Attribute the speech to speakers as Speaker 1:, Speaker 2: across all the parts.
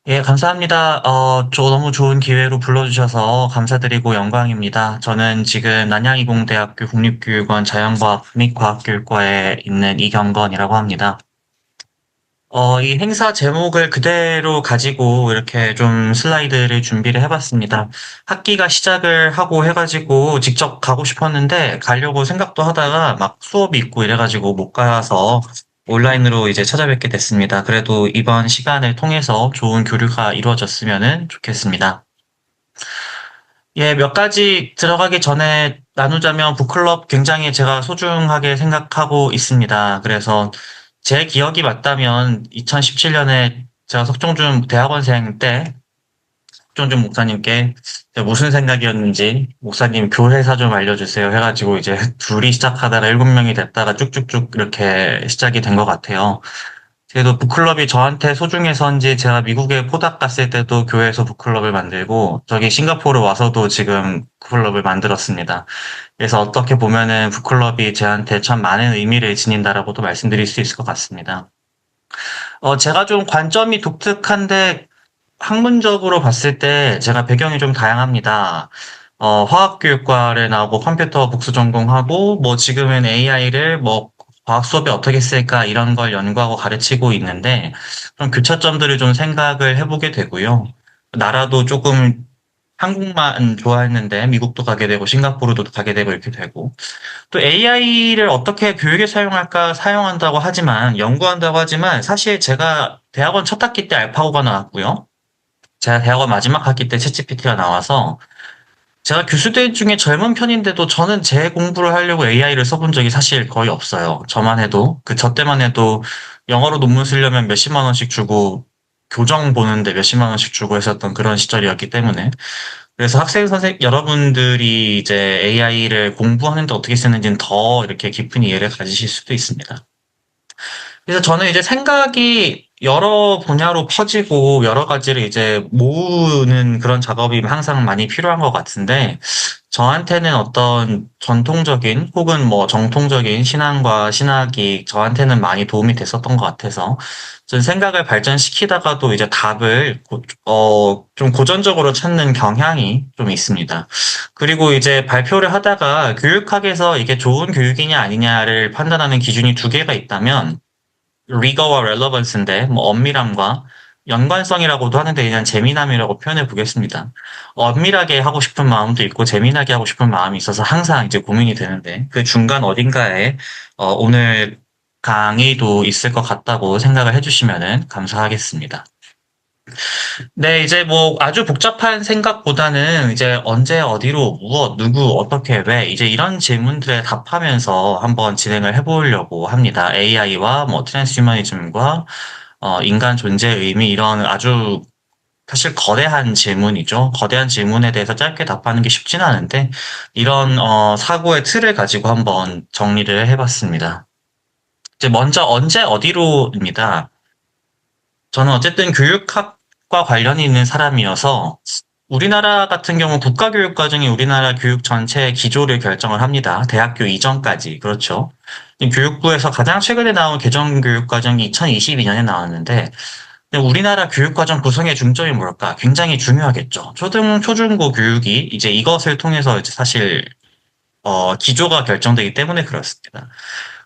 Speaker 1: 예, 감사합니다. 너무 좋은 기회로 불러주셔서 감사드리고 영광입니다. 저는 지금 난양이공대학교 국립교육원 자연과학 및 과학교육과에 있는 이경건이라고 합니다. 이 행사 제목을 그대로 가지고 이렇게 좀 슬라이드를 준비를 해봤습니다. 학기가 시작을 하고 해가지고 직접 가고 싶었는데 가려고 생각도 하다가 막 수업이 있고 이래가지고 못 가서 온라인으로 이제 찾아뵙게 됐습니다. 그래도 이번 시간을 통해서 좋은 교류가 이루어졌으면 좋겠습니다. 예, 몇 가지 들어가기 전에 나누자면 북클럽 굉장히 제가 소중하게 생각하고 있습니다. 그래서 제 기억이 맞다면 2017년에 제가 석종준 대학원생 때 석종준 목사님께 제가 무슨 생각이었는지 목사님 교회사 좀 알려주세요 해가지고 이제 둘이 시작하다가 7명이 됐다가 쭉쭉쭉 이렇게 시작이 된 것 같아요. 그래도 북클럽이 저한테 소중해서인지 제가 미국에 포닥 갔을 때도 교회에서 북클럽을 만들고 저기 싱가포르 와서도 지금 북클럽을 만들었습니다. 그래서 어떻게 보면은 북클럽이 저한테 참 많은 의미를 지닌다라고도 말씀드릴 수 있을 것 같습니다. 제가 좀 관점이 독특한데 학문적으로 봤을 때 제가 배경이 좀 다양합니다. 화학교육과를 나오고 컴퓨터 복수 전공하고 뭐 지금은 AI를 뭐 과학 수업에 어떻게 쓸까 이런 걸 연구하고 가르치고 있는데 그런 교차점들을 좀 생각을 해보게 되고요. 나라도 조금 한국만 좋아했는데 미국도 가게 되고 싱가포르도 가게 되고 이렇게 되고 또 AI를 어떻게 교육에 사용할까 사용한다고 하지만 연구한다고 하지만 사실 제가 대학원 첫 학기 때 알파고가 나왔고요. 제가 대학원 마지막 학기 때 챗GPT가 나와서 제가 교수들 중에 젊은 편인데도 저는 제 공부를 하려고 AI를 써본 적이 사실 거의 없어요. 저만 해도 저 때만 해도 영어로 논문 쓰려면 몇십만 원씩 주고 교정 보는데 몇십만 원씩 주고 했었던 그런 시절이었기 때문에 그래서 학생 선생 여러분들이 이제 AI를 공부하는데 어떻게 쓰는지는 더 이렇게 깊은 이해를 가지실 수도 있습니다. 그래서 저는 이제 생각이 여러 분야로 퍼지고 여러 가지를 이제 모으는 그런 작업이 항상 많이 필요한 것 같은데 저한테는 어떤 전통적인 혹은 뭐 정통적인 신앙과 신학이 저한테는 많이 도움이 됐었던 것 같아서 전 생각을 발전시키다가도 이제 답을 좀 고전적으로 찾는 경향이 좀 있습니다. 그리고 이제 발표를 하다가 교육학에서 이게 좋은 교육이냐 아니냐를 판단하는 기준이 두 개가 있다면 rigor와 relevance인데 뭐 엄밀함과 연관성이라고도 하는데 그냥 재미남이라고 표현해 보겠습니다. 엄밀하게 하고 싶은 마음도 있고 재미나게 하고 싶은 마음이 있어서 항상 이제 고민이 되는데 그 중간 어딘가에 오늘 강의도 있을 것 같다고 생각을 해주시면은 감사하겠습니다. 네, 이제 뭐 아주 복잡한 생각보다는 이제 언제 어디로 무엇 누구 어떻게 왜 이제 이런 질문들에 답하면서 한번 진행을 해보려고 합니다. AI와 뭐 트랜스휴머니즘과 인간 존재의 의미 이런 아주 사실 거대한 질문이죠. 거대한 질문에 대해서 짧게 답하는 게 쉽지는 않은데 이런 사고의 틀을 가지고 한번 정리를 해봤습니다. 이제 먼저 언제 어디로입니다. 저는 어쨌든 교육학과 관련이 있는 사람이어서 우리나라 같은 경우 국가교육과정이 우리나라 교육 전체의 기조를 결정을 합니다. 대학교 이전까지. 그렇죠. 교육부에서 가장 최근에 나온 개정교육과정이 2022년에 나왔는데 우리나라 교육과정 구성의 중점이 뭘까? 굉장히 중요하겠죠. 초중고 교육이 이제 이것을 통해서 이제 사실 기조가 결정되기 때문에 그렇습니다.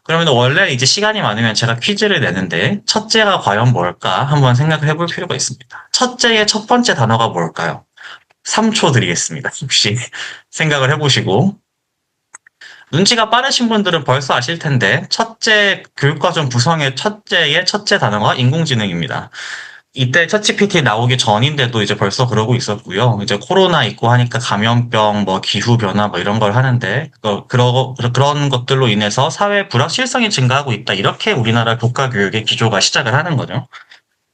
Speaker 1: 그러면 원래 이제 시간이 많으면 제가 퀴즈를 내는데 첫째가 과연 뭘까 한번 생각을 해볼 필요가 있습니다. 첫째의 첫 번째 단어가 뭘까요? 3초 드리겠습니다. 혹시 생각을 해보시고 눈치가 빠르신 분들은 벌써 아실 텐데 첫째 교육과정 구성의 첫째의 첫째 단어가 인공지능입니다. 이때 챗GPT 나오기 전인데도 이제 벌써 그러고 있었고요. 이제 코로나 있고 하니까 감염병, 뭐 기후 변화 뭐 이런 걸 하는데 그런 것들로 인해서 사회 불확실성이 증가하고 있다. 이렇게 우리나라 국가 교육의 기조가 시작을 하는 거죠.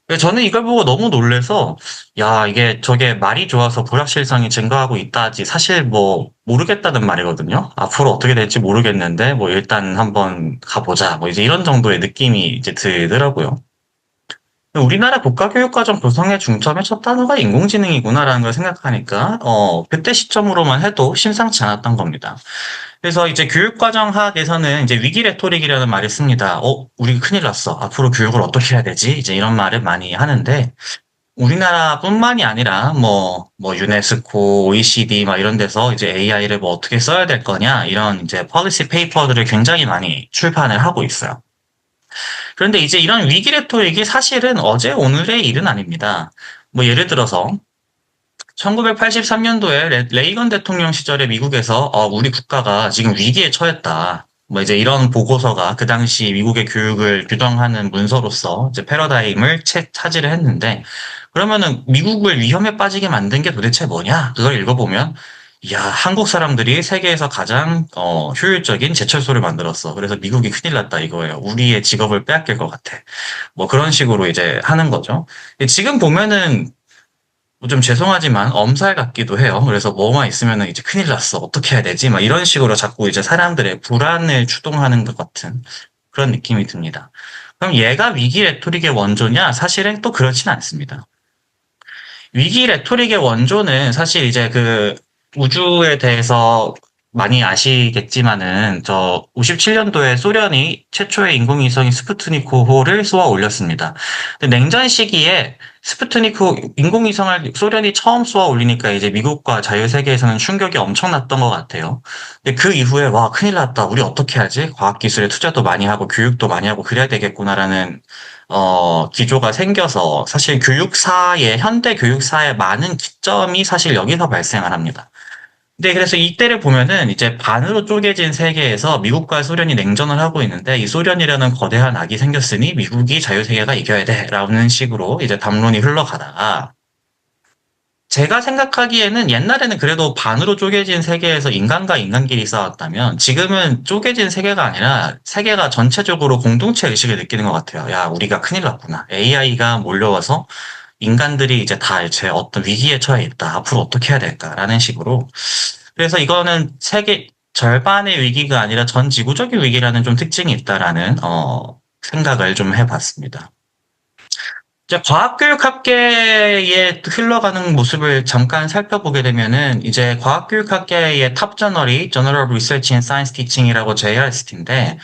Speaker 1: 그래서 저는 이걸 보고 너무 놀래서 야, 이게 저게 말이 좋아서 불확실성이 증가하고 있다지 사실 뭐 모르겠다는 말이거든요. 앞으로 어떻게 될지 모르겠는데 뭐 일단 한번 가보자. 뭐 이제 이런 정도의 느낌이 이제 들더라고요. 우리나라 국가교육과정 구성의 중점의 첫 단어가 인공지능이구나라는 걸 생각하니까, 그때 시점으로만 해도 심상치 않았던 겁니다. 그래서 이제 교육과정학에서는 이제 위기 레토릭이라는 말을 씁니다. 우리 큰일 났어. 앞으로 교육을 어떻게 해야 되지? 이제 이런 말을 많이 하는데, 우리나라뿐만이 아니라 뭐 유네스코, OECD 막 이런 데서 이제 AI를 뭐 어떻게 써야 될 거냐 이런 이제 policy 페이퍼들을 굉장히 많이 출판을 하고 있어요. 그런데 이제 이런 위기 레토릭이 사실은 어제 오늘의 일은 아닙니다. 뭐 예를 들어서 1983년도에 레이건 대통령 시절에 미국에서 우리 국가가 지금 위기에 처했다. 뭐 이제 이런 보고서가 그 당시 미국의 교육을 규정하는 문서로서 이제 패러다임을 차지를 했는데 그러면은 미국을 위험에 빠지게 만든 게 도대체 뭐냐? 그걸 읽어보면 야, 한국 사람들이 세계에서 가장 효율적인 제철소를 만들었어. 그래서 미국이 큰일 났다 이거예요. 우리의 직업을 빼앗길 것 같아. 뭐 그런 식으로 이제 하는 거죠. 지금 보면은 뭐좀 죄송하지만 엄살 같기도 해요. 그래서 뭐만 있으면은 이제 큰일 났어. 어떻게 해야 되지? 막 이런 식으로 자꾸 이제 사람들의 불안을 추동하는 것 같은 그런 느낌이 듭니다. 그럼 얘가 위기 레토릭의 원조냐? 사실은 또 그렇진 않습니다. 위기 레토릭의 원조는 사실 이제 그 우주에 대해서 많이 아시겠지만은 저 57년도에 소련이 최초의 인공위성인 스푸트니크호를 쏘아 올렸습니다. 근데 냉전 시기에 스푸트니크 인공위성을 소련이 처음 쏘아 올리니까 이제 미국과 자유세계에서는 충격이 엄청났던 것 같아요. 근데 그 이후에 와 큰일 났다. 우리 어떻게 하지? 과학기술에 투자도 많이 하고 교육도 많이 하고 그래야 되겠구나라는 기조가 생겨서 사실 교육사의, 현대 교육사의 많은 기점이 사실 여기서 발생을 합니다. 근데 그래서 이때를 보면은 이제 반으로 쪼개진 세계에서 미국과 소련이 냉전을 하고 있는데 이 소련이라는 거대한 악이 생겼으니 미국이 자유세계가 이겨야 돼. 라는 식으로 이제 담론이 흘러가다가 제가 생각하기에는 옛날에는 그래도 반으로 쪼개진 세계에서 인간과 인간끼리 싸웠다면 지금은 쪼개진 세계가 아니라 세계가 전체적으로 공동체 의식을 느끼는 것 같아요. 야, 우리가 큰일 났구나. AI가 몰려와서 인간들이 이제 다 이제 어떤 위기에 처해 있다. 앞으로 어떻게 해야 될까라는 식으로. 그래서 이거는 세계 절반의 위기가 아니라 전 지구적인 위기라는 좀 특징이 있다라는 생각을 좀 해봤습니다. 이제 과학교육학계에 흘러가는 모습을 잠깐 살펴보게 되면은 이제 과학교육학계의 탑 저널이 Journal of Research in Science Teaching이라고 JRCT인데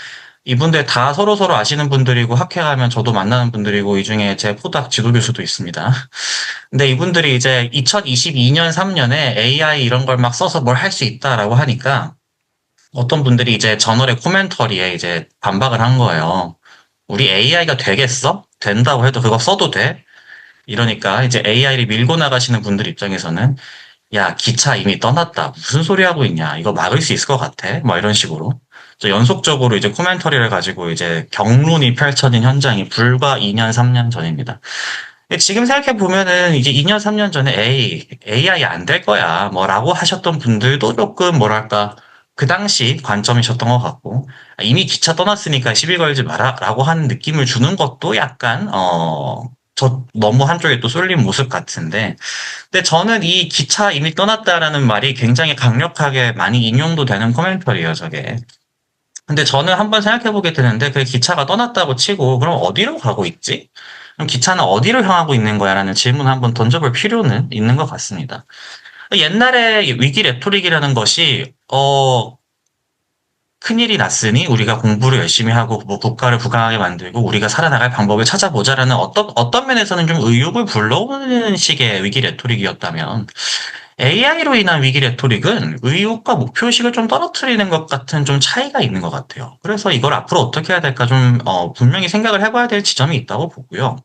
Speaker 1: 이분들 다 서로서로 아시는 분들이고 학회 가면 저도 만나는 분들이고 이 중에 제 포닥 지도교수도 있습니다. 근데 이분들이 이제 2022년 3년에 AI 이런 걸 막 써서 뭘 할 수 있다라고 하니까 어떤 분들이 이제 저널의 코멘터리에 이제 반박을 한 거예요. 우리 AI가 되겠어? 된다고 해도 그거 써도 돼? 이러니까 이제 AI를 밀고 나가시는 분들 입장에서는 야, 기차 이미 떠났다. 무슨 소리 하고 있냐. 이거 막을 수 있을 것 같아. 뭐 이런 식으로. 연속적으로 이제 코멘터리를 가지고 이제 경론이 펼쳐진 현장이 불과 2년, 3년 전입니다. 지금 생각해 보면은 이제 2년, 3년 전에 AI 안 될 거야. 뭐라고 하셨던 분들도 조금 뭐랄까. 그 당시 관점이셨던 것 같고, 이미 기차 떠났으니까 시비 걸지 마라. 라고 하는 느낌을 주는 것도 약간, 저 너무 한쪽에 또 쏠린 모습 같은데, 근데 저는 이 기차 이미 떠났다라는 말이 굉장히 강력하게 많이 인용도 되는 코멘터리예요, 저게. 근데 저는 한번 생각해 보게 되는데, 그 기차가 떠났다고 치고, 그럼 어디로 가고 있지? 그럼 기차는 어디로 향하고 있는 거야라는 질문을 한번 던져볼 필요는 있는 것 같습니다. 옛날에 위기 레토릭이라는 것이, 큰일이 났으니 우리가 공부를 열심히 하고 뭐 국가를 부강하게 만들고 우리가 살아나갈 방법을 찾아보자라는 어떤 면에서는 좀 의욕을 불러오는 식의 위기 레토릭이었다면 AI로 인한 위기 레토릭은 의욕과 목표의식을 좀 떨어뜨리는 것 같은 좀 차이가 있는 것 같아요. 그래서 이걸 앞으로 어떻게 해야 될까 좀 분명히 생각을 해봐야 될 지점이 있다고 보고요.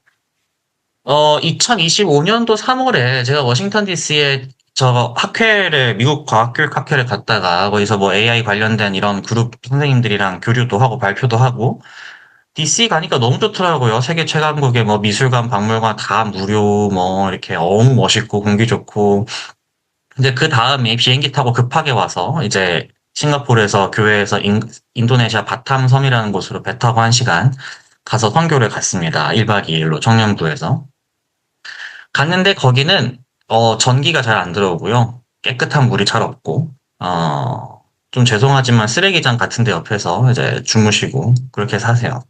Speaker 1: 2025년도 3월에 제가 워싱턴 DC에 저 학회를, 미국 과학교육 학회를 갔다가 거기서 뭐 AI 관련된 이런 그룹 선생님들이랑 교류도 하고 발표도 하고 DC 가니까 너무 좋더라고요. 세계 최강국의 뭐 미술관, 박물관 다 무료 뭐 이렇게 너무 멋있고 공기 좋고. 근데 그 다음에 비행기 타고 급하게 와서 이제 싱가포르에서 교회에서 인도네시아 바탐 섬이라는 곳으로 배 타고 1시간 가서 선교를 갔습니다. 1박 2일로 청년부에서. 갔는데 거기는 전기가 잘 안 들어오고요. 깨끗한 물이 잘 없고 좀 죄송하지만 쓰레기장 같은 데 옆에서 이제 주무시고 그렇게 사세요.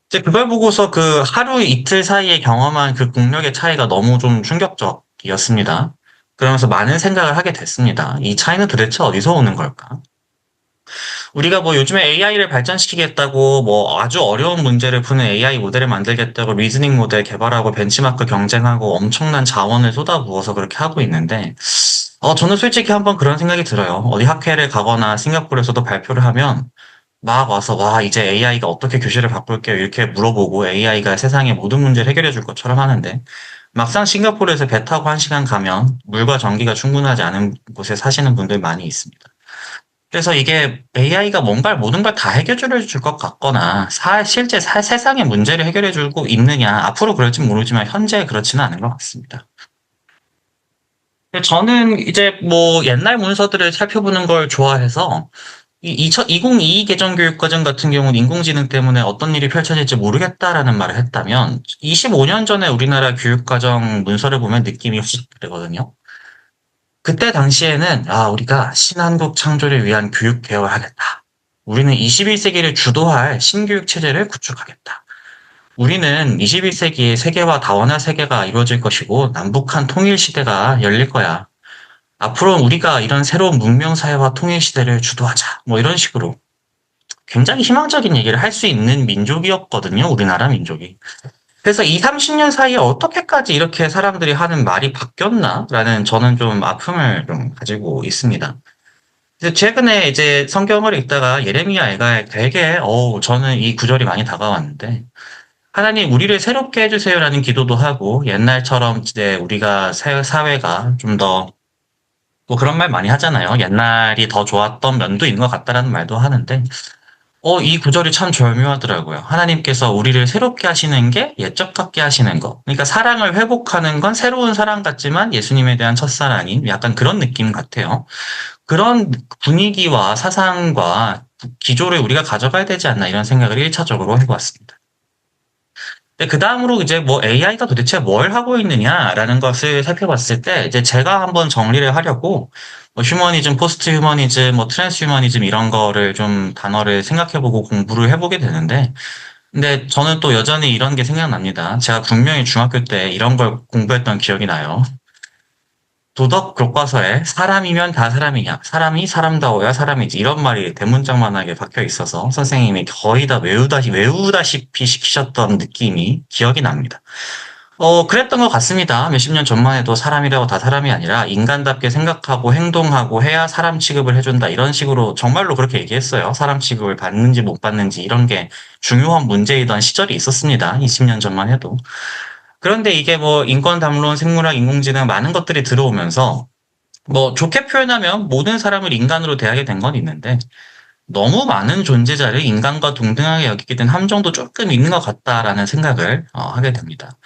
Speaker 1: 이제 그걸 보고서 그 하루 이틀 사이에 경험한 그 국력의 차이가 너무 좀 충격적이었습니다. 그러면서 많은 생각을 하게 됐습니다. 이 차이는 도대체 어디서 오는 걸까? 우리가 뭐 요즘에 AI를 발전시키겠다고 뭐 아주 어려운 문제를 푸는 AI 모델을 만들겠다고 리즈닝 모델 개발하고 벤치마크 경쟁하고 엄청난 자원을 쏟아부어서 그렇게 하고 있는데, 저는 솔직히 한번 그런 생각이 들어요. 어디 학회를 가거나 싱가포르에서도 발표를 하면 막 와서 와, 이제 AI가 어떻게 교실을 바꿀게요. 이렇게 물어보고 AI가 세상의 모든 문제를 해결해 줄 것처럼 하는데, 막상 싱가포르에서 배 타고 1시간 가면 물과 전기가 충분하지 않은 곳에 사시는 분들 많이 있습니다. 그래서 이게 AI가 뭔가 모든 걸 다 해결해 줄 것 같거나 실제 세상의 문제를 해결해 주고 있느냐, 앞으로 그럴진 모르지만 현재 그렇지는 않은 것 같습니다. 근데 저는 이제 뭐 옛날 문서들을 살펴보는 걸 좋아해서 2022 개정 교육과정 같은 경우는 인공지능 때문에 어떤 일이 펼쳐질지 모르겠다라는 말을 했다면 25년 전에 우리나라 교육과정 문서를 보면 느낌이 확 다르거든요. 그때 당시에는 우리가 신한국 창조를 위한 교육 개혁을 하겠다. 우리는 21세기를 주도할 신교육 체제를 구축하겠다. 우리는 21세기에 세계화 다원화 세계가 이루어질 것이고 남북한 통일 시대가 열릴 거야. 앞으로 우리가 이런 새로운 문명 사회와 통일 시대를 주도하자. 뭐 이런 식으로 굉장히 희망적인 얘기를 할 수 있는 민족이었거든요. 우리나라 민족이. 그래서 2, 30년 사이에 어떻게까지 이렇게 사람들이 하는 말이 바뀌었나라는 저는 좀 아픔을 좀 가지고 있습니다. 그래서 최근에 이제 성경을 읽다가 예레미야에 되게, 저는 이 구절이 많이 다가왔는데, 하나님 우리를 새롭게 해주세요라는 기도도 하고, 옛날처럼 이제 우리가 사회가 좀 더, 뭐 그런 말 많이 하잖아요. 옛날이 더 좋았던 면도 있는 것 같다라는 말도 하는데, 이 구절이 참 절묘하더라고요. 하나님께서 우리를 새롭게 하시는 게 옛적 같게 하시는 거. 그러니까 사랑을 회복하는 건 새로운 사랑 같지만 예수님에 대한 첫사랑인 약간 그런 느낌 같아요. 그런 분위기와 사상과 기조를 우리가 가져가야 되지 않나 이런 생각을 1차적으로 해보았습니다. 그 다음으로 이제 뭐 AI가 도대체 뭘 하고 있느냐라는 것을 살펴봤을 때 이제 제가 한번 정리를 하려고 뭐 휴머니즘, 포스트 휴머니즘, 뭐 트랜스 휴머니즘 이런 거를 좀 단어를 생각해보고 공부를 해보게 되는데 근데 저는 또 여전히 이런 게 생각납니다. 제가 분명히 중학교 때 이런 걸 공부했던 기억이 나요. 도덕 교과서에 사람이면 다 사람이냐, 사람이 사람다워야 사람이지 이런 말이 대문짝만하게 박혀 있어서 선생님이 거의 다 외우다시피 시키셨던 느낌이 기억이 납니다. 그랬던 것 같습니다. 몇십 년 전만 해도 사람이라고 다 사람이 아니라 인간답게 생각하고 행동하고 해야 사람 취급을 해준다. 이런 식으로 정말로 그렇게 얘기했어요. 사람 취급을 받는지 못 받는지 이런 게 중요한 문제이던 시절이 있었습니다. 20년 전만 해도. 그런데 이게 뭐 인권 담론, 생물학, 인공지능 많은 것들이 들어오면서 뭐 좋게 표현하면 모든 사람을 인간으로 대하게 된 건 있는데 너무 많은 존재자를 인간과 동등하게 여기게 된 함정도 조금 있는 것 같다라는 생각을 하게 됩니다.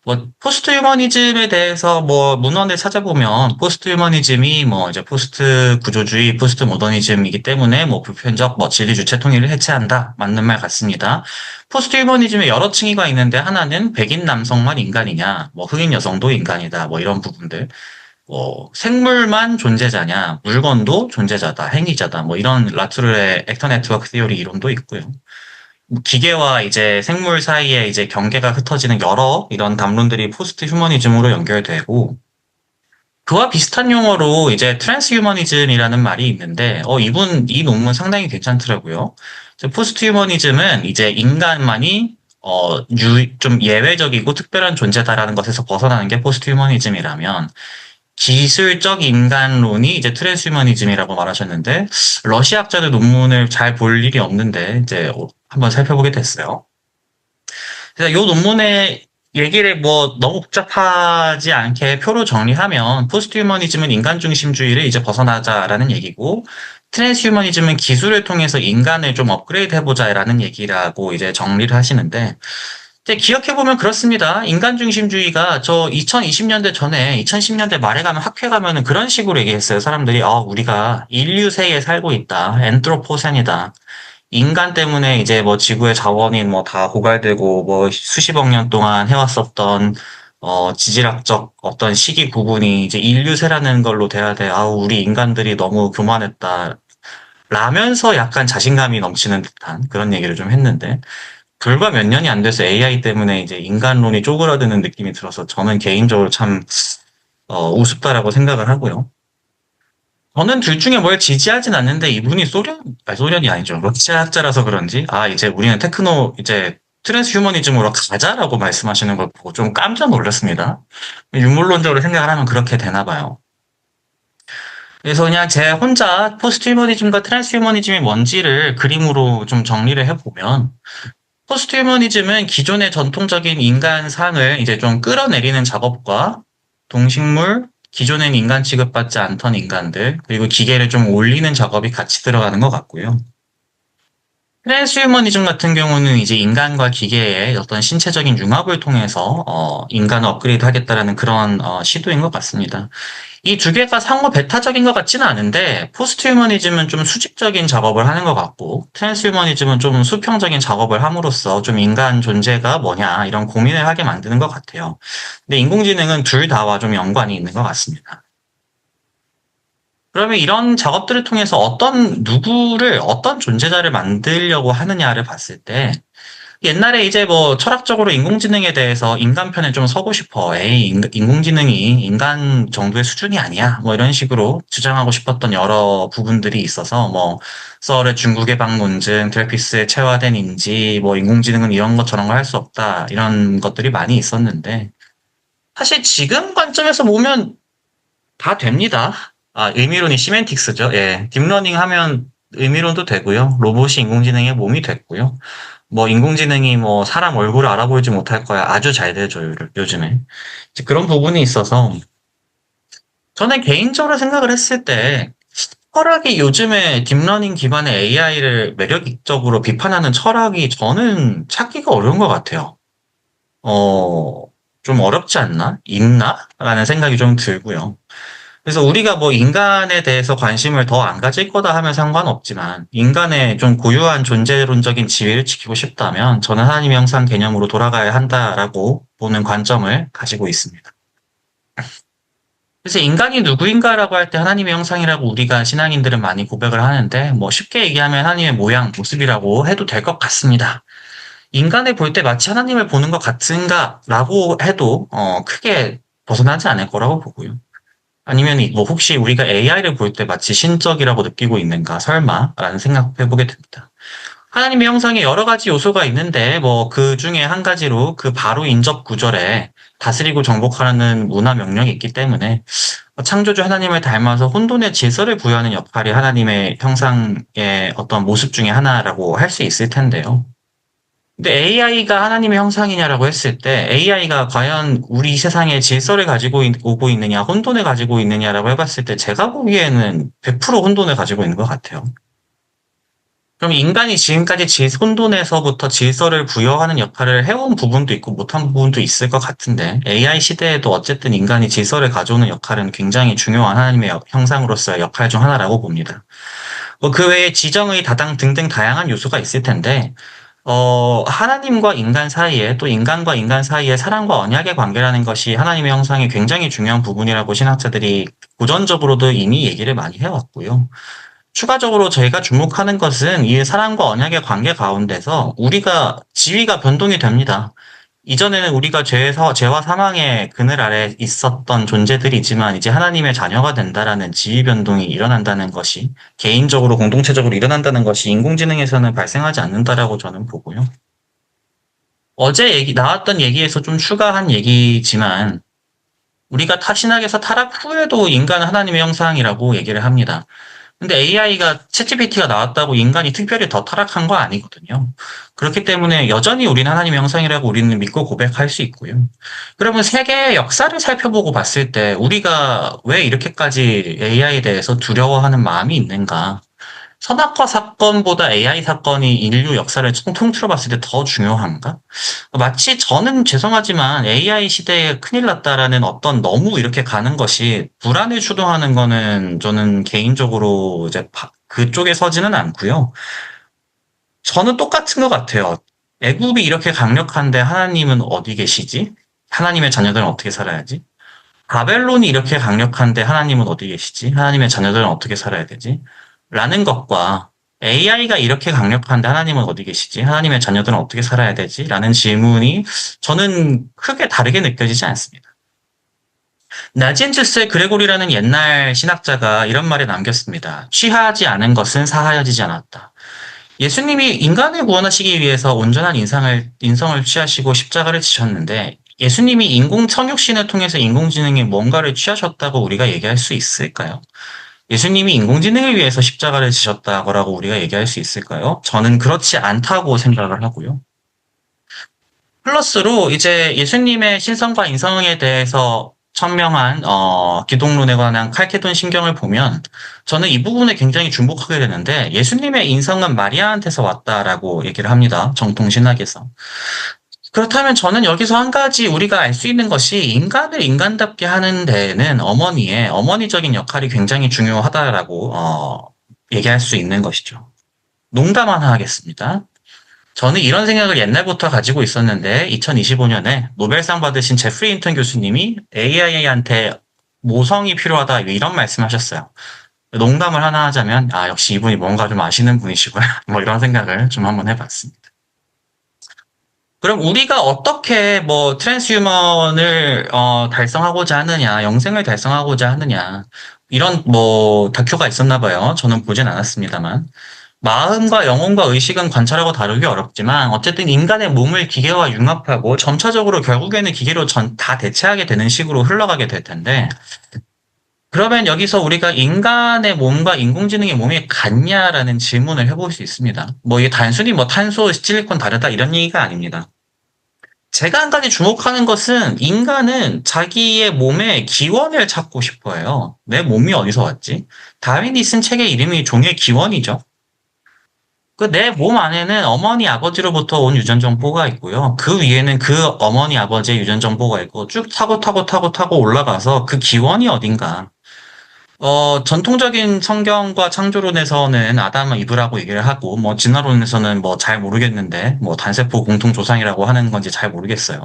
Speaker 1: 뭐 포스트 휴머니즘에 대해서 뭐 문헌을 찾아보면 포스트 휴머니즘이 뭐 이제 포스트 구조주의, 포스트 모더니즘이기 때문에 뭐 보편적 뭐 진리 주체 통일을 해체한다. 맞는 말 같습니다. 포스트 휴머니즘에 여러 층위가 있는데 하나는 백인 남성만 인간이냐, 뭐 흑인 여성도 인간이다. 뭐 이런 부분들. 뭐 생물만 존재자냐, 물건도 존재자다, 행위자다. 뭐 이런 라투르의 액터 네트워크 시어리 이론도 있고요. 기계와 이제 생물 사이에 이제 경계가 흩어지는 여러 이런 담론들이 포스트 휴머니즘으로 연결되고 그와 비슷한 용어로 이제 트랜스 휴머니즘이라는 말이 있는데 이 논문 상당히 괜찮더라고요. 포스트 휴머니즘은 이제 인간만이 좀 예외적이고 특별한 존재다라는 것에서 벗어나는 게 포스트 휴머니즘이라면 기술적 인간론이 이제 트랜스휴머니즘이라고 말하셨는데 러시아 학자들 논문을 잘 볼 일이 없는데 이제 한번 살펴보게 됐어요. 그래서 이 논문의 얘기를 뭐 너무 복잡하지 않게 표로 정리하면 포스트휴머니즘은 인간중심주의를 이제 벗어나자라는 얘기고 트랜스휴머니즘은 기술을 통해서 인간을 좀 업그레이드 해보자라는 얘기라고 이제 정리를 하시는데 이제 기억해보면 그렇습니다. 인간중심주의가 저 2020년대 전에 2010년대 말에 가면 학회 가면은 그런 식으로 얘기했어요. 사람들이 우리가 인류세에 살고 있다. 엔트로포센이다. 인간 때문에 이제 뭐 지구의 자원이 뭐 다 고갈되고 뭐 수십억 년 동안 해왔었던 지질학적 어떤 시기 구분이 이제 인류세라는 걸로 돼야 돼. 우리 인간들이 너무 교만했다. 라면서 약간 자신감이 넘치는 듯한 그런 얘기를 좀 했는데 불과 몇 년이 안 돼서 AI 때문에 이제 인간론이 쪼그라드는 느낌이 들어서 저는 개인적으로 참 우습다라고 생각을 하고요. 저는 둘 중에 뭘 지지하진 않는데 이분이 소련이 아니죠. 러시아 학자라서 그런지, 이제 우리는 이제 트랜스 휴머니즘으로 가자라고 말씀하시는 걸 보고 좀 깜짝 놀랐습니다. 유물론적으로 생각을 하면 그렇게 되나 봐요. 그래서 그냥 제 혼자 포스트 휴머니즘과 트랜스 휴머니즘이 뭔지를 그림으로 좀 정리를 해보면, 포스트 휴머니즘은 기존의 전통적인 인간상을 이제 좀 끌어내리는 작업과 동식물, 기존엔 인간 취급받지 않던 인간들, 그리고 기계를 좀 올리는 작업이 같이 들어가는 것 같고요. 트랜스휴머니즘 같은 경우는 이제 인간과 기계의 어떤 신체적인 융합을 통해서 인간을 업그레이드 하겠다라는 그런 시도인 것 같습니다. 이 두 개가 상호 배타적인 것 같지는 않은데 포스트 휴머니즘은 좀 수직적인 작업을 하는 것 같고 트랜스 휴머니즘은 좀 수평적인 작업을 함으로써 좀 인간 존재가 뭐냐 이런 고민을 하게 만드는 것 같아요. 근데 인공지능은 둘 다와 좀 연관이 있는 것 같습니다. 그러면 이런 작업들을 통해서 어떤 존재자를 만들려고 하느냐를 봤을 때 옛날에 이제 뭐 철학적으로 인공지능에 대해서 인간 편에 좀 서고 싶어. 에이, 인공지능이 인간 정도의 수준이 아니야. 뭐 이런 식으로 주장하고 싶었던 여러 부분들이 있어서 뭐 썰의 중국의 방문증, 드레피스의 체화된 인지, 뭐 인공지능은 이런 것 저런 걸 할 수 없다. 이런 것들이 많이 있었는데 사실 지금 관점에서 보면 다 됩니다. 의미론이 시멘틱스죠. 예. 딥러닝 하면 의미론도 되고요. 로봇이 인공지능의 몸이 됐고요. 뭐 인공지능이 뭐 사람 얼굴을 알아보지 못할 거야. 아주 잘 되죠, 요즘에. 이제 그런 부분이 있어서 저는 개인적으로 생각을 했을 때 철학이 요즘에 딥러닝 기반의 AI를 매력적으로 비판하는 철학이 저는 찾기가 어려운 것 같아요. 어, 좀 어렵지 않나? 있나? 라는 생각이 좀 들고요. 그래서 우리가 뭐 인간에 대해서 관심을 더 안 가질 거다 하면 상관없지만 인간의 좀 고유한 존재론적인 지위를 지키고 싶다면 저는 하나님의 형상 개념으로 돌아가야 한다라고 보는 관점을 가지고 있습니다. 그래서 인간이 누구인가라고 할 때 하나님의 형상이라고 우리가 신앙인들은 많이 고백을 하는데 뭐 쉽게 얘기하면 하나님의 모양, 모습이라고 해도 될 것 같습니다. 인간을 볼 때 마치 하나님을 보는 것 같은가라고 해도 크게 벗어나지 않을 거라고 보고요. 아니면 뭐 혹시 우리가 AI를 볼 때 마치 신적이라고 느끼고 있는가 설마? 라는 생각해 보게 됩니다. 하나님의 형상에 여러 가지 요소가 있는데 뭐 그 중에 한 가지로 그 바로 인접 구절에 다스리고 정복하는 문화 명령이 있기 때문에 창조주 하나님을 닮아서 혼돈의 질서를 부여하는 역할이 하나님의 형상의 어떤 모습 중에 하나라고 할 수 있을 텐데요. 근데 AI가 하나님의 형상이냐라고 했을 때 AI가 과연 우리 세상에 질서를 가지고 오고 있느냐, 혼돈을 가지고 있느냐라고 해봤을 때 제가 보기에는 100% 혼돈을 가지고 있는 것 같아요. 그럼 인간이 지금까지 혼돈에서부터 질서를 부여하는 역할을 해온 부분도 있고 못한 부분도 있을 것 같은데 AI 시대에도 어쨌든 인간이 질서를 가져오는 역할은 굉장히 중요한 하나님의 형상으로서의 역할 중 하나라고 봅니다. 뭐그 외에 지정의 다당 등등 다양한 요소가 있을 텐데 하나님과 인간 사이에 또 인간과 인간 사이에 사랑과 언약의 관계라는 것이 하나님의 형상이 굉장히 중요한 부분이라고 신학자들이 고전적으로도 이미 얘기를 많이 해왔고요. 추가적으로 저희가 주목하는 것은 이 사랑과 언약의 관계 가운데서 우리가 지위가 변동이 됩니다. 이전에는 우리가 죄와 사망의 그늘 아래 있었던 존재들이지만 이제 하나님의 자녀가 된다라는 지위 변동이 일어난다는 것이 개인적으로 공동체적으로 일어난다는 것이 인공지능에서는 발생하지 않는다라고 저는 보고요. 어제 나왔던 얘기에서 좀 추가한 얘기지만 우리가 신학에서 타락 후에도 인간은 하나님의 형상이라고 얘기를 합니다. 근데 AI가 챗GPT가 나왔다고 인간이 특별히 더 타락한 거 아니거든요. 그렇기 때문에 여전히 우리는 하나님의 형상이라고 우리는 믿고 고백할 수 있고요. 그러면 세계의 역사를 살펴보고 봤을 때 우리가 왜 이렇게까지 AI에 대해서 두려워하는 마음이 있는가? 선악과 사건보다 AI 사건이 인류 역사를 통틀어 봤을 때 더 중요한가? 마치 저는 죄송하지만 AI 시대에 큰일 났다라는 어떤 너무 이렇게 가는 것이 불안을 주도하는 거는 저는 개인적으로 이제 그쪽에 서지는 않고요. 저는 똑같은 것 같아요. 애굽이 이렇게 강력한데 하나님은 어디 계시지? 하나님의 자녀들은 어떻게 살아야지? 바벨론이 이렇게 강력한데 하나님은 어디 계시지? 하나님의 자녀들은 어떻게 살아야 되지? 라는 것과 AI가 이렇게 강력한데 하나님은 어디 계시지? 하나님의 자녀들은 어떻게 살아야 되지? 라는 질문이 저는 크게 다르게 느껴지지 않습니다. 나지엔투스의 그레고리라는 옛날 신학자가 이런 말을 남겼습니다. 취하지 않은 것은 사하여지지 않았다. 예수님이 인간을 구원하시기 위해서 온전한 인성을 취하시고 십자가를 지셨는데 예수님이 인공 성육신을 통해서 인공지능이 뭔가를 취하셨다고 우리가 얘기할 수 있을까요? 예수님이 인공지능을 위해서 십자가를 지셨다고 우리가 얘기할 수 있을까요? 저는 그렇지 않다고 생각을 하고요. 플러스로 이제 예수님의 신성과 인성에 대해서 천명한 기독론에 관한 칼케돈 신경을 보면 저는 이 부분에 굉장히 주목하게 되는데 예수님의 인성은 마리아한테서 왔다라고 얘기를 합니다. 정통 신학에서. 그렇다면 저는 여기서 한 가지 우리가 알 수 있는 것이 인간을 인간답게 하는 데에는 어머니의 어머니적인 역할이 굉장히 중요하다라고 얘기할 수 있는 것이죠. 농담 하나 하겠습니다. 저는 이런 생각을 옛날부터 가지고 있었는데 2025년에 노벨상 받으신 제프리 힌턴 교수님이 AI한테 모성이 필요하다 이런 말씀하셨어요. 농담을 하나 하자면 아 역시 이분이 뭔가 좀 아시는 분이시구나 뭐 이런 생각을 좀 한번 해봤습니다. 그럼 우리가 어떻게 뭐 트랜스휴먼을 달성하고자 하느냐, 영생을 달성하고자 하느냐 이런 뭐 다큐가 있었나 봐요. 저는 보진 않았습니다만. 마음과 영혼과 의식은 관찰하고 다루기 어렵지만 어쨌든 인간의 몸을 기계와 융합하고 점차적으로 결국에는 기계로 다 대체하게 되는 식으로 흘러가게 될 텐데 그러면 여기서 우리가 인간의 몸과 인공지능의 몸이 같냐라는 질문을 해볼 수 있습니다. 뭐 이게 단순히 뭐 탄소, 실리콘 다르다 이런 얘기가 아닙니다. 제가 한 가지 주목하는 것은 인간은 자기의 몸의 기원을 찾고 싶어 해요. 내 몸이 어디서 왔지? 다윈이 쓴 책의 이름이 종의 기원이죠. 그 내 몸 안에는 어머니 아버지로부터 온 유전 정보가 있고요. 그 위에는 그 어머니 아버지의 유전 정보가 있고 쭉 타고 올라가서 그 기원이 어딘가. 전통적인 성경과 창조론에서는 아담과 이브라고 얘기를 하고, 뭐, 진화론에서는 뭐 잘 모르겠는데, 뭐 단세포 공통조상이라고 하는 건지 잘 모르겠어요.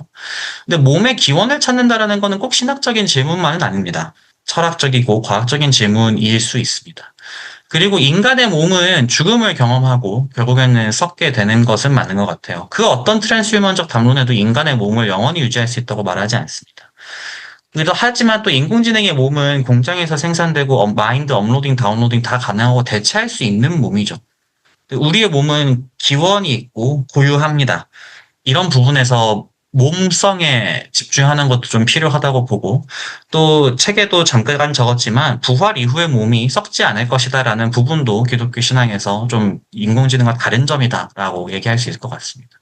Speaker 1: 근데 몸의 기원을 찾는다라는 거는 꼭 신학적인 질문만은 아닙니다. 철학적이고 과학적인 질문일 수 있습니다. 그리고 인간의 몸은 죽음을 경험하고 결국에는 썩게 되는 것은 맞는 것 같아요. 그 어떤 트랜스휴먼적 담론에도 인간의 몸을 영원히 유지할 수 있다고 말하지 않습니다. 그래도 하지만 또 인공지능의 몸은 공장에서 생산되고 마인드 업로딩, 다운로딩 다 가능하고 대체할 수 있는 몸이죠. 우리의 몸은 기원이 있고 고유합니다. 이런 부분에서 몸성에 집중하는 것도 좀 필요하다고 보고 또 책에도 잠깐 적었지만 부활 이후의 몸이 썩지 않을 것이다라는 부분도 기독교 신앙에서 좀 인공지능과 다른 점이다라고 얘기할 수 있을 것 같습니다.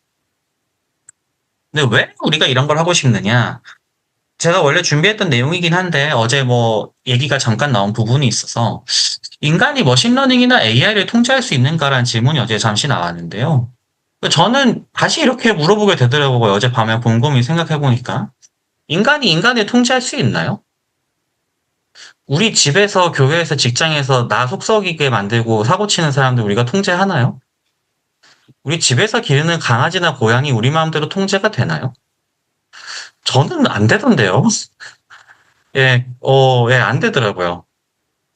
Speaker 1: 근데 왜 우리가 이런 걸 하고 싶느냐? 제가 원래 준비했던 내용이긴 한데 어제 뭐 얘기가 잠깐 나온 부분이 있어서 인간이 머신러닝이나 AI를 통제할 수 있는가라는 질문이 어제 잠시 나왔는데요. 저는 다시 이렇게 물어보게 되더라고요. 어젯밤에 곰곰이 생각해보니까. 인간이 인간을 통제할 수 있나요? 우리 집에서, 교회에서, 직장에서 나 속썩이게 만들고 사고 치는 사람들 우리가 통제하나요? 우리 집에서 기르는 강아지나 고양이 우리 마음대로 통제가 되나요? 저는 안 되던데요. 예, 예, 안 되더라고요.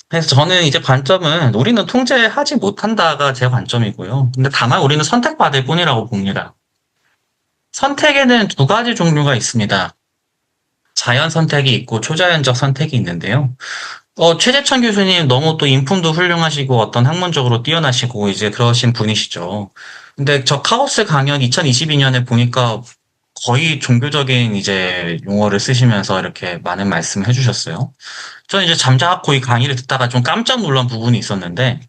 Speaker 1: 그래서 저는 이제 관점은 우리는 통제하지 못한다가 제 관점이고요. 근데 다만 우리는 선택받을 뿐이라고 봅니다. 선택에는 두 가지 종류가 있습니다. 자연 선택이 있고 초자연적 선택이 있는데요. 최재천 교수님 너무 또 인품도 훌륭하시고 어떤 학문적으로 뛰어나시고 이제 그러신 분이시죠. 근데 저 카오스 강연 2022년에 보니까 거의 종교적인 이제 용어를 쓰시면서 이렇게 많은 말씀을 해주셨어요. 저는 이제 잠자코 이 강의를 듣다가 좀 깜짝 놀란 부분이 있었는데,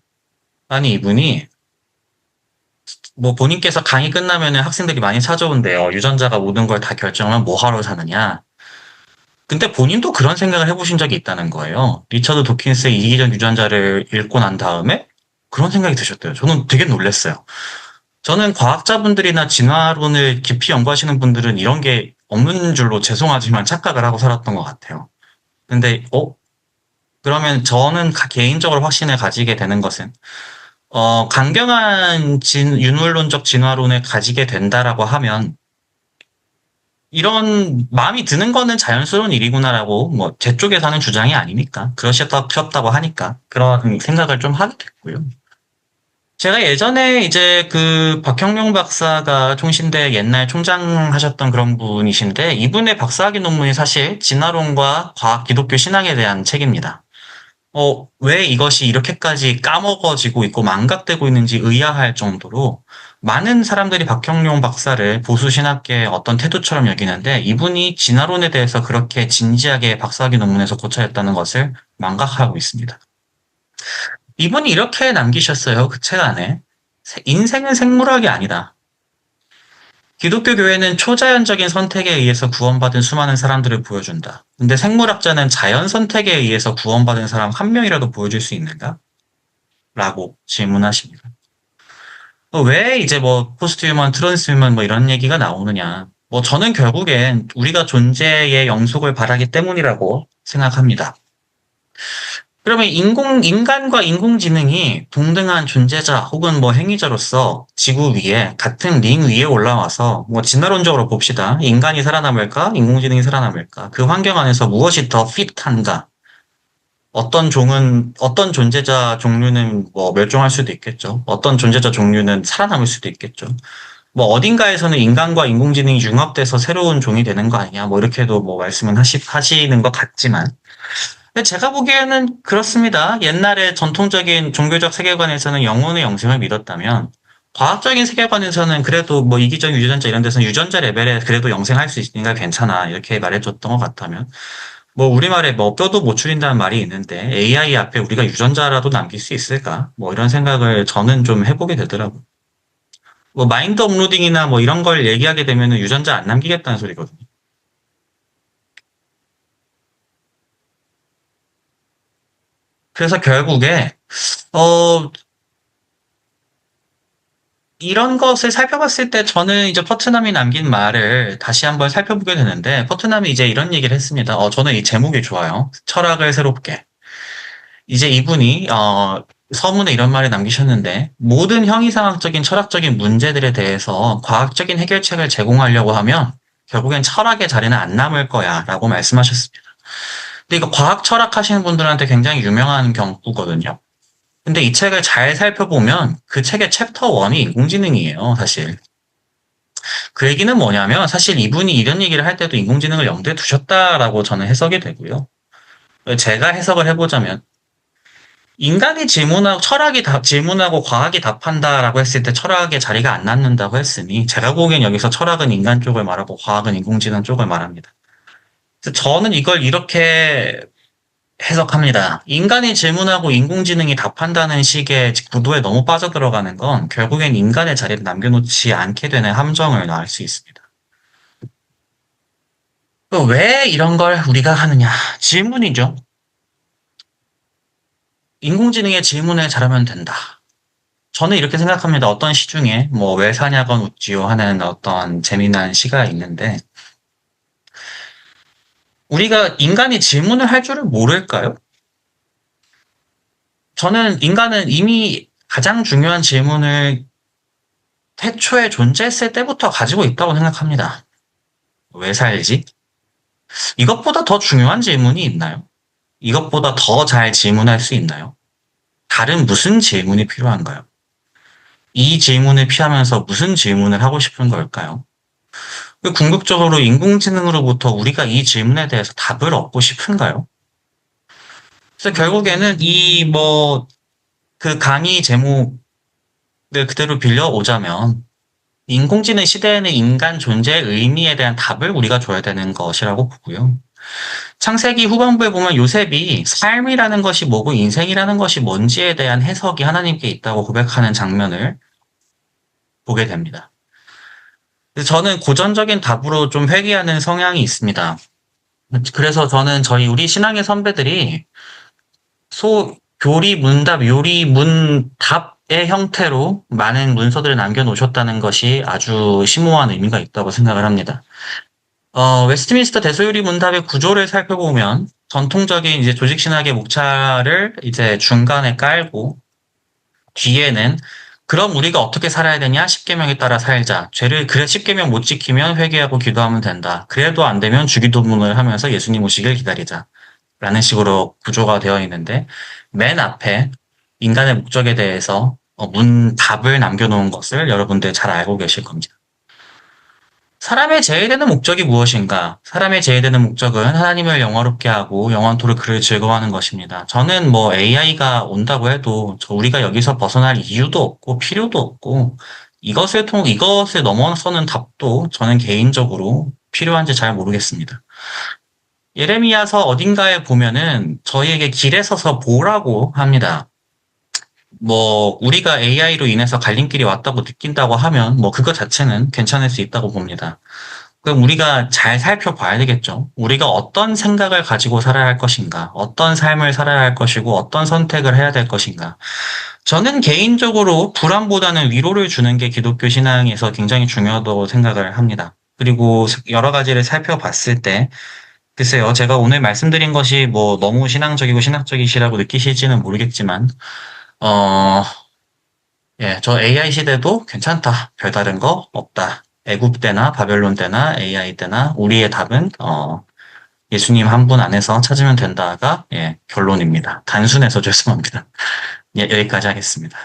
Speaker 1: 아니, 이분이 뭐 본인께서 강의 끝나면 학생들이 많이 찾아온대요. 유전자가 모든 걸 다 결정하면 뭐 하러 사느냐. 근데 본인도 그런 생각을 해보신 적이 있다는 거예요. 리처드 도킨스의 이기적 유전자를 읽고 난 다음에 그런 생각이 드셨대요. 저는 되게 놀랐어요. 저는 과학자분들이나 진화론을 깊이 연구하시는 분들은 이런 게 없는 줄로 죄송하지만 착각을 하고 살았던 것 같아요. 근데, 그러면 저는 개인적으로 확신을 가지게 되는 것은, 강경한 윤활론적 진화론을 가지게 된다라고 하면, 이런 마음이 드는 거는 자연스러운 일이구나라고 뭐 제 쪽에서 하는 주장이 아니니까 그러셨다고 하니까 그런 생각을 좀 하게 됐고요. 제가 예전에 이제 그 박형룡 박사가 통신대 옛날 총장 하셨던 그런 분이신데 이분의 박사학위 논문이 사실 진화론과 과학 기독교 신앙에 대한 책입니다. 왜 이것이 이렇게까지 까먹어지고 있고 망각되고 있는지 의아할 정도로 많은 사람들이 박형룡 박사를 보수 신학계의 어떤 태도처럼 여기는데 이분이 진화론에 대해서 그렇게 진지하게 박사학위 논문에서 고찰했다는 것을 망각하고 있습니다. 이분이 이렇게 남기셨어요. 그 책 안에. 인생은 생물학이 아니다. 기독교 교회는 초자연적인 선택에 의해서 구원받은 수많은 사람들을 보여준다. 근데 생물학자는 자연 선택에 의해서 구원받은 사람 한 명이라도 보여줄 수 있는가? 라고 질문하십니다. 왜 이제 뭐 포스트 휴먼, 트랜스 휴먼 뭐 이런 얘기가 나오느냐. 뭐 저는 결국엔 우리가 존재의 영속을 바라기 때문이라고 생각합니다. 그러면 인간과 인공지능이 동등한 존재자 혹은 뭐 행위자로서 지구 위에 같은 링 위에 올라와서 뭐 진화론적으로 봅시다. 인간이 살아남을까? 인공지능이 살아남을까? 그 환경 안에서 무엇이 더 핏한가? 어떤 존재자 종류는 뭐 멸종할 수도 있겠죠. 어떤 존재자 종류는 살아남을 수도 있겠죠. 뭐 어딘가에서는 인간과 인공지능이 융합돼서 새로운 종이 되는 거 아니냐? 뭐 이렇게도 뭐 말씀은 하시는 것 같지만 근데 제가 보기에는 그렇습니다. 옛날에 전통적인 종교적 세계관에서는 영혼의 영생을 믿었다면 과학적인 세계관에서는 그래도 뭐 이기적 유전자 이런 데서는 유전자 레벨에 그래도 영생할 수 있으니까 괜찮아 이렇게 말해줬던 것 같다면 뭐 우리말에 뭐 뼈도 못 추린다는 말이 있는데 AI 앞에 우리가 유전자라도 남길 수 있을까? 뭐 이런 생각을 저는 좀 해보게 되더라고요. 뭐 마인드 업로딩이나 뭐 이런 걸 얘기하게 되면은 유전자 안 남기겠다는 소리거든요. 그래서 결국에 어 이런 것을 살펴봤을 때 저는 이제 퍼트남이 남긴 말을 다시 한번 살펴보게 되는데 퍼트남이 이제 이런 얘기를 했습니다. 저는 이 제목이 좋아요. 철학을 새롭게. 이제 이분이 서문에 이런 말을 남기셨는데 모든 형이상학적인 철학적인 문제들에 대해서 과학적인 해결책을 제공하려고 하면 결국엔 철학의 자리는 안 남을 거야라고 말씀하셨습니다. 근데 이거 과학 철학 하시는 분들한테 굉장히 유명한 경구거든요. 근데 이 책을 잘 살펴보면 그 책의 챕터 1이 인공지능이에요, 사실. 그 얘기는 뭐냐면 사실 이분이 이런 얘기를 할 때도 인공지능을 염두에 두셨다라고 저는 해석이 되고요. 제가 해석을 해보자면 인간이 질문하고 질문하고 과학이 답한다라고 했을 때 철학의 자리가 안 남는다고 했으니 제가 보기엔 여기서 철학은 인간 쪽을 말하고 과학은 인공지능 쪽을 말합니다. 그래서 저는 이걸 이렇게 해석합니다. 인간이 질문하고 인공지능이 답한다는 식의 구도에 너무 빠져들어가는 건 결국엔 인간의 자리를 남겨놓지 않게 되는 함정을 알 수 있습니다. 왜 이런 걸 우리가 하느냐? 질문이죠. 인공지능의 질문을 잘하면 된다. 저는 이렇게 생각합니다. 어떤 시 중에 뭐 왜 사냐건 웃지요 하는 어떤 재미난 시가 있는데 우리가 인간이 질문을 할 줄을 모를까요? 저는 인간은 이미 가장 중요한 질문을 태초에 존재했을 때부터 가지고 있다고 생각합니다. 왜 살지? 이것보다 더 중요한 질문이 있나요? 이것보다 더 잘 질문할 수 있나요? 다른 무슨 질문이 필요한가요? 이 질문을 피하면서 무슨 질문을 하고 싶은 걸까요? 궁극적으로 인공지능으로부터 우리가 이 질문에 대해서 답을 얻고 싶은가요? 그래서 결국에는 그 강의 제목을 그대로 빌려오자면 인공지능 시대에는 인간 존재의 의미에 대한 답을 우리가 줘야 되는 것이라고 보고요. 창세기 후반부에 보면 요셉이 삶이라는 것이 뭐고 인생이라는 것이 뭔지에 대한 해석이 하나님께 있다고 고백하는 장면을 보게 됩니다. 저는 고전적인 답으로 좀 회귀하는 성향이 있습니다. 그래서 저는 우리 신앙의 선배들이 교리 문답, 요리 문답의 형태로 많은 문서들을 남겨놓으셨다는 것이 아주 심오한 의미가 있다고 생각을 합니다. 웨스트민스터 대소요리 문답의 구조를 살펴보면 전통적인 이제 조직신학의 목차를 이제 중간에 깔고 뒤에는 그럼 우리가 어떻게 살아야 되냐? 십계명에 따라 살자. 그래 십계명 못 지키면 회개하고 기도하면 된다. 그래도 안 되면 주기도문을 하면서 예수님 오시길 기다리자. 라는 식으로 구조가 되어 있는데 맨 앞에 인간의 목적에 대해서 답을 남겨놓은 것을 여러분들 잘 알고 계실 겁니다. 사람의 제외되는 목적이 무엇인가? 사람의 제외되는 목적은 하나님을 영화롭게 하고 영원토록 그를 즐거워하는 것입니다. 저는 뭐 AI가 온다고 해도 우리가 여기서 벗어날 이유도 없고 필요도 없고 이것을 넘어서는 답도 저는 개인적으로 필요한지 잘 모르겠습니다. 예레미야서 어딘가에 보면은 저희에게 길에 서서 보라고 합니다. 뭐 우리가 AI로 인해서 갈림길이 왔다고 느낀다고 하면 뭐 그것 자체는 괜찮을 수 있다고 봅니다. 그럼 우리가 잘 살펴봐야 되겠죠. 우리가 어떤 생각을 가지고 살아야 할 것인가, 어떤 삶을 살아야 할 것이고, 어떤 선택을 해야 될 것인가. 저는 개인적으로 불안보다는 위로를 주는 게 기독교 신앙에서 굉장히 중요하다고 생각을 합니다. 그리고 여러 가지를 살펴봤을 때, 글쎄요, 제가 오늘 말씀드린 것이 뭐 너무 신앙적이고 신학적이시라고 느끼실지는 모르겠지만, 어, 예, 저 AI 시대도 괜찮다. 별다른 거 없다. 애굽 때나 바벨론 때나 AI 때나 우리의 답은 예수님 한 분 안에서 찾으면 된다가 예, 결론입니다. 단순해서 죄송합니다. 예, 여기까지 하겠습니다.